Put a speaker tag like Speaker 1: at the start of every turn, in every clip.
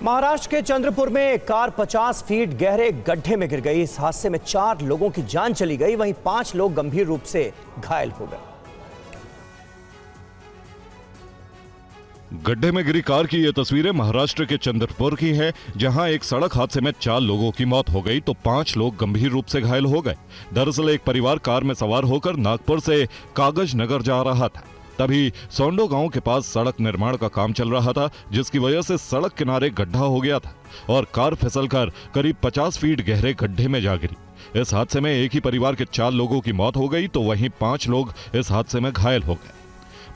Speaker 1: महाराष्ट्र के चंद्रपुर में एक कार 50 फीट गहरे गड्ढे में गिर गई। इस हादसे में 4 लोगों की जान चली गई, वहीं 5 लोग गंभीर रूप से घायल हो गए।
Speaker 2: गड्ढे में गिरी कार की ये तस्वीरें महाराष्ट्र के चंद्रपुर की हैं, जहां एक सड़क हादसे में 4 लोगों की मौत हो गई तो 5 लोग गंभीर रूप से घायल हो गए। दरअसल एक परिवार कार में सवार होकर नागपुर से कागज नगर जा रहा था। तभी सोंडो गांव के पास सड़क निर्माण का काम चल रहा था, जिसकी वजह से सड़क किनारे गड्ढा हो गया था और कार फिसलकर करीब 50 फीट गहरे गड्ढे में जा गिरी। इस हादसे में एक ही परिवार के 4 लोगों की मौत हो गई तो वहीं 5 लोग इस हादसे में घायल हो गए।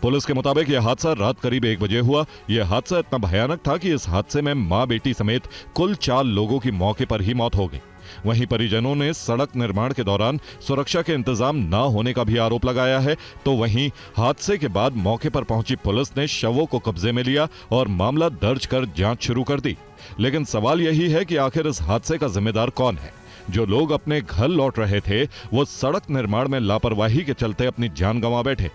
Speaker 2: पुलिस के मुताबिक यह हादसा रात करीब 1 बजे हुआ। यह हादसा इतना भयानक था कि इस हादसे में मां बेटी समेत कुल 4 लोगों की मौके पर ही मौत हो गई। वहीं परिजनों ने सड़क निर्माण के दौरान सुरक्षा के इंतजाम न होने का भी आरोप लगाया है। तो वहीं हादसे के बाद मौके पर पहुंची पुलिस ने शवों को कब्जे में लिया और मामला दर्ज कर जांच शुरू कर दी। लेकिन सवाल यही है कि आखिर इस हादसे का जिम्मेदार कौन है? जो लोग अपने घर लौट रहे थे वो सड़क निर्माण में लापरवाही के चलते अपनी जान गंवा बैठे।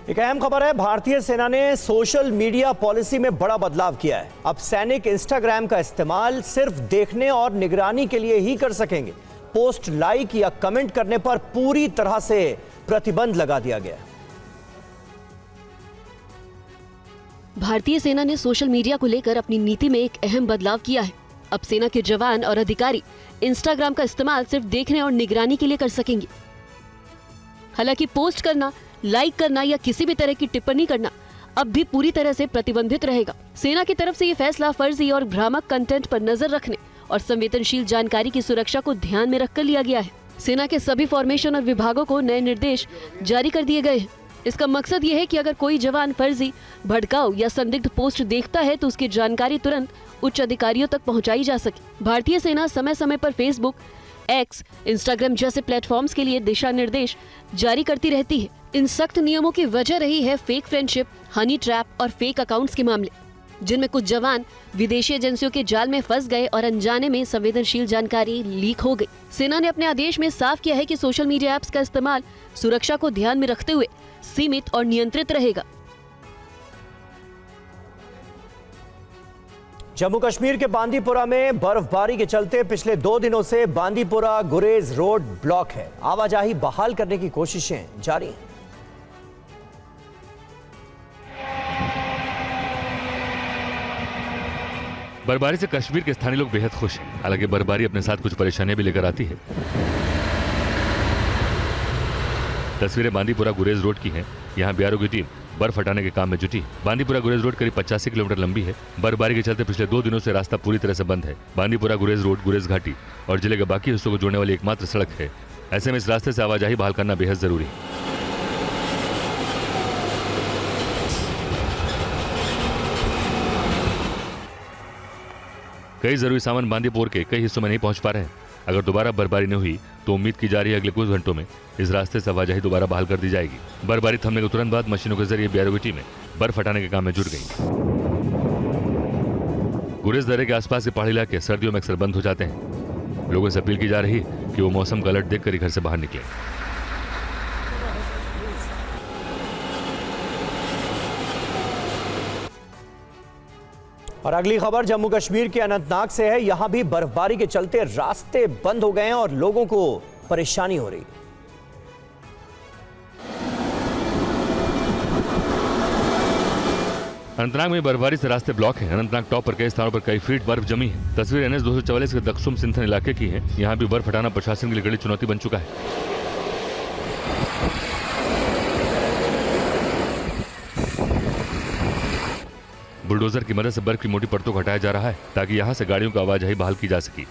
Speaker 1: एक अहम खबर है, भारतीय सेना ने सोशल मीडिया पॉलिसी में बड़ा बदलाव किया है। अब सैनिक इंस्टाग्राम का इस्तेमाल सिर्फ देखने और निगरानी के लिए ही कर सकेंगे। पोस्ट लाइक या कमेंट करने पर पूरी तरह से प्रतिबंध लगा दिया गया।
Speaker 3: भारतीय सेना ने सोशल मीडिया को लेकर अपनी नीति में एक अहम बदलाव किया है। अब सेना के जवान और अधिकारी इंस्टाग्राम का इस्तेमाल सिर्फ देखने और निगरानी के लिए कर सकेंगे। हालांकि पोस्ट करना, लाइक करना या किसी भी तरह की टिप्पणी करना अब भी पूरी तरह से प्रतिबंधित रहेगा। सेना की तरफ से ये फैसला फर्जी और भ्रामक कंटेंट पर नजर रखने और संवेदनशील जानकारी की सुरक्षा को ध्यान में रखकर लिया गया है। सेना के सभी फॉर्मेशन और विभागों को नए निर्देश जारी कर दिए गए हैं। इसका मकसद ये है कि अगर कोई जवान फर्जी, भड़काऊ या संदिग्ध पोस्ट देखता है तो उसकी जानकारी तुरंत उच्च अधिकारियों तक पहुँचाई जा सके। भारतीय सेना समय समय पर फेसबुक, एक्स, इंस्टाग्राम जैसे प्लेटफॉर्म्स के लिए दिशा निर्देश जारी करती रहती है। इन सख्त नियमों की वजह रही है फेक फ्रेंडशिप, हनी ट्रैप और फेक अकाउंट्स के मामले, जिनमें कुछ जवान विदेशी एजेंसियों के जाल में फंस गए और अनजाने में संवेदनशील जानकारी लीक हो गई। सेना ने अपने आदेश में साफ किया है कि सोशल मीडिया ऐप्स का इस्तेमाल सुरक्षा को ध्यान में रखते हुए सीमित और नियंत्रित रहेगा।
Speaker 1: जम्मू कश्मीर के बांदीपुरा में बर्फबारी के चलते पिछले 2 दिनों से बांदीपुरा गुरेज रोड ब्लॉक है। आवाजाही बहाल करने की कोशिशें जारी हैं।
Speaker 4: बर्फबारी से कश्मीर के स्थानीय लोग बेहद खुश हैं। हालांकि बर्फबारी अपने साथ कुछ परेशानियां भी लेकर आती है। तस्वीरें बांदीपुरा गुरेज रोड की हैं। यहाँ बीआरओ की टीम बर्फ हटाने के काम में जुटी। बांदीपुरा गुरेज रोड करीब 85 किलोमीटर लंबी है। बर्फबारी के चलते पिछले 2 दिनों से रास्ता पूरी तरह से बंद है। बांदीपुरा गुरेज रोड गुरेज घाटी और जिले के बाकी हिस्सों को जोड़ने वाली एकमात्र सड़क है। ऐसे में इस रास्ते से आवाजाही बहाल करना बेहद जरूरी है। कई जरूरी सामान बांदीपुर के कई हिस्सों में नहीं पहुंच पा रहे हैं। अगर दोबारा बर्फबारी नहीं हुई तो उम्मीद की जा रही है अगले कुछ घंटों में इस रास्ते से आवाजाही दोबारा बहाल कर दी जाएगी। बर्फबारी थमने के तुरंत बाद मशीनों के जरिए बीआरओ की टीमें बर्फ हटाने के काम में जुट गई। गुरेज दर्रे के आसपास के पहाड़ी इलाके सर्दियों में अक्सर बंद हो जाते हैं। लोगों से अपील की जा रही है कि वो मौसम का अलर्ट देखकर ही घर से बाहर निकले।
Speaker 1: और अगली खबर जम्मू कश्मीर के अनंतनाग से है। यहां भी बर्फबारी के चलते रास्ते बंद हो गए हैं और लोगों को परेशानी हो रही है।
Speaker 4: अनंतनाग में बर्फबारी से रास्ते ब्लॉक हैं। अनंतनाग टॉप पर कई स्थानों पर कई फीट बर्फ जमी है। तस्वीर NH 244 के दक्षुम सिंथन इलाके की है। यहाँ भी बर्फ हटाना प्रशासन के लिए बड़ी चुनौती बन चुका है। बुलडोजर की मदद से बर्फ की मोटी परतों को हटाया जा रहा है ताकि यहाँ से गाड़ियों की आवाजाही बहाल की जा सके।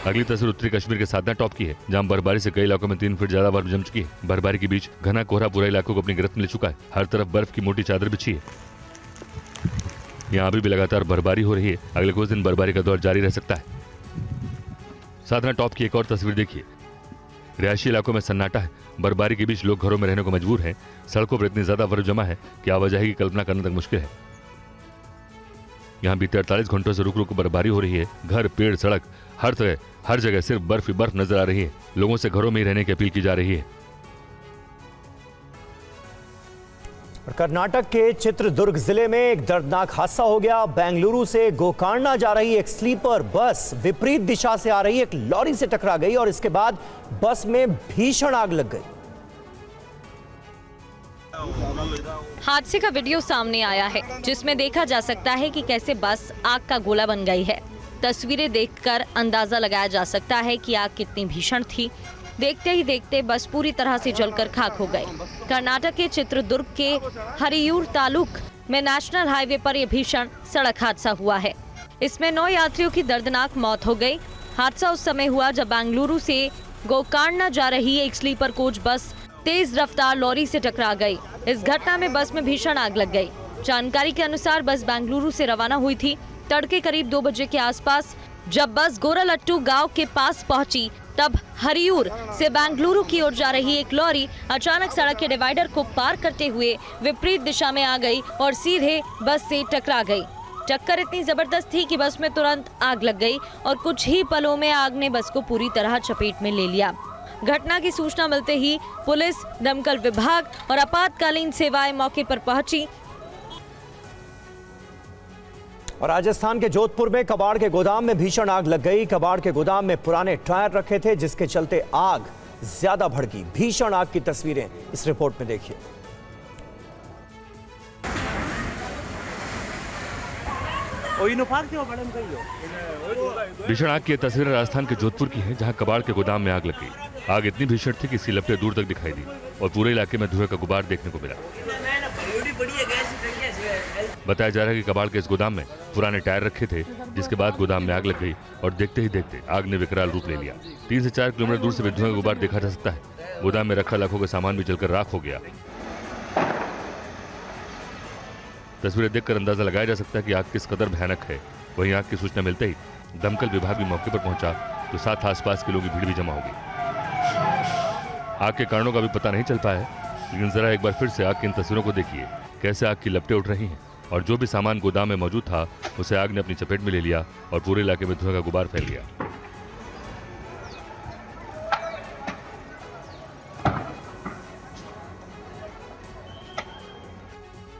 Speaker 4: अगली तस्वीर उत्तरी कश्मीर के साधना टॉप की है, जहां बर्फबारी से कई इलाकों में 3 फीट ज्यादा बर्फ जम चुकी है। बर्फबारी के बीच घना कोहरा पूरा इलाकों को अपनी गिरफ्त में ले चुका है। हर तरफ बर्फ की मोटी चादर बिछी है। यहाँ अभी भी लगातार बर्फबारी हो रही है। अगले कुछ दिन बर्फबारी का दौर जारी रह सकता है। साधना टॉप की एक और तस्वीर देखिए। रिहायशी इलाकों में सन्नाटा है। बर्फबारी के बीच लोग घरों में रहने को मजबूर हैं। सड़कों पर इतनी ज्यादा बर्फ जमा है कि आवाजाही की कल्पना करना तक मुश्किल है। यहाँ बीते 48 घंटों से रुक रुक बर्फबारी हो रही है। घर, पेड़, सड़क, हर जगह सिर्फ बर्फ ही बर्फ नजर आ रही है। लोगों से घरों में ही रहने की अपील की जा रही है।
Speaker 1: और कर्नाटक के चित्रदुर्ग जिले में एक दर्दनाक हादसा हो गया। बेंगलुरु से गोकर्णा जा रही एक स्लीपर बस विपरीत दिशा से आ रही एक लॉरी से टकरा गई और इसके बाद बस में भीषण आग लग गई।
Speaker 5: हादसे का वीडियो सामने आया है जिसमें देखा जा सकता है कि कैसे बस आग का गोला बन गई है। तस्वीरें देखकर अंदाजा लगाया जा सकता है कि आग कितनी भीषण थी। देखते ही देखते बस पूरी तरह से जलकर खाक हो गई। कर्नाटक के चित्रदुर्ग के हरियूर तालुक में नेशनल हाईवे पर यह भीषण सड़क हादसा हुआ है। इसमें 9 यात्रियों की दर्दनाक मौत हो गई। हादसा उस समय हुआ जब बेंगलुरु से गोकर्णा जा रही एक स्लीपर कोच बस तेज रफ्तार लॉरी से टकरा गई। इस घटना में बस में भीषण आग लग गई। जानकारी के अनुसार बस बेंगलुरु से रवाना हुई थी। तड़के करीब 2 बजे के आसपास जब बस गोरालट्टू गांव के पास पहुंची तब हरियूर से बेंगलुरु की ओर जा रही एक लॉरी अचानक सड़क के डिवाइडर को पार करते हुए विपरीत दिशा में आ गई और सीधे बस से टकरा गई। टक्कर इतनी जबरदस्त थी कि बस में तुरंत आग लग गई और कुछ ही पलों में आग ने बस को पूरी तरह चपेट में ले लिया। घटना की सूचना मिलते ही पुलिस, दमकल विभाग और आपातकालीन सेवाएं मौके पर पहुंची।
Speaker 1: और राजस्थान के जोधपुर में कबाड़ के गोदाम में भीषण आग लग गई। कबाड़ के गोदाम में पुराने टायर रखे थे जिसके चलते आग ज्यादा भड़की। भीषण आग की तस्वीरें इस रिपोर्ट में देखिए।
Speaker 4: भीषण आग की तस्वीरें राजस्थान के जोधपुर की है जहां कबाड़ के गोदाम में आग लग गई। आग इतनी भीषण थी कि इसकी लपटें दूर तक दिखाई दी और पूरे इलाके में धुएं का गुबार देखने को मिला। बताया जा रहा है कि कबाड़ के इस गोदाम में पुराने टायर रखे थे जिसके बाद गोदाम में आग लग गई और देखते ही देखते आग ने विकराल रूप ले लिया। 3 से 4 किलोमीटर दूर से भी धुएं का गुबार देखा जा सकता है। गोदाम में रखा लाखों का सामान भी जलकर राख हो गया। तस्वीरें देखकर अंदाजा लगाया जा सकता है कि आग किस कदर भयानक है। वहीं आग की सूचना मिलते ही दमकल विभाग भी मौके पर पहुंचा तो साथ आसपास के लोगों की भीड़ भी जमा होगी। आग के कारणों का भी पता नहीं चल पाया है, लेकिन जरा एक बार फिर से आग की इन तस्वीरों को देखिए कैसे आग की लपटें उठ रही हैं और जो भी सामान गोदाम में मौजूद था उसे आग ने अपनी चपेट में ले लिया और पूरे इलाके में धुएं का गुबार फैल गया।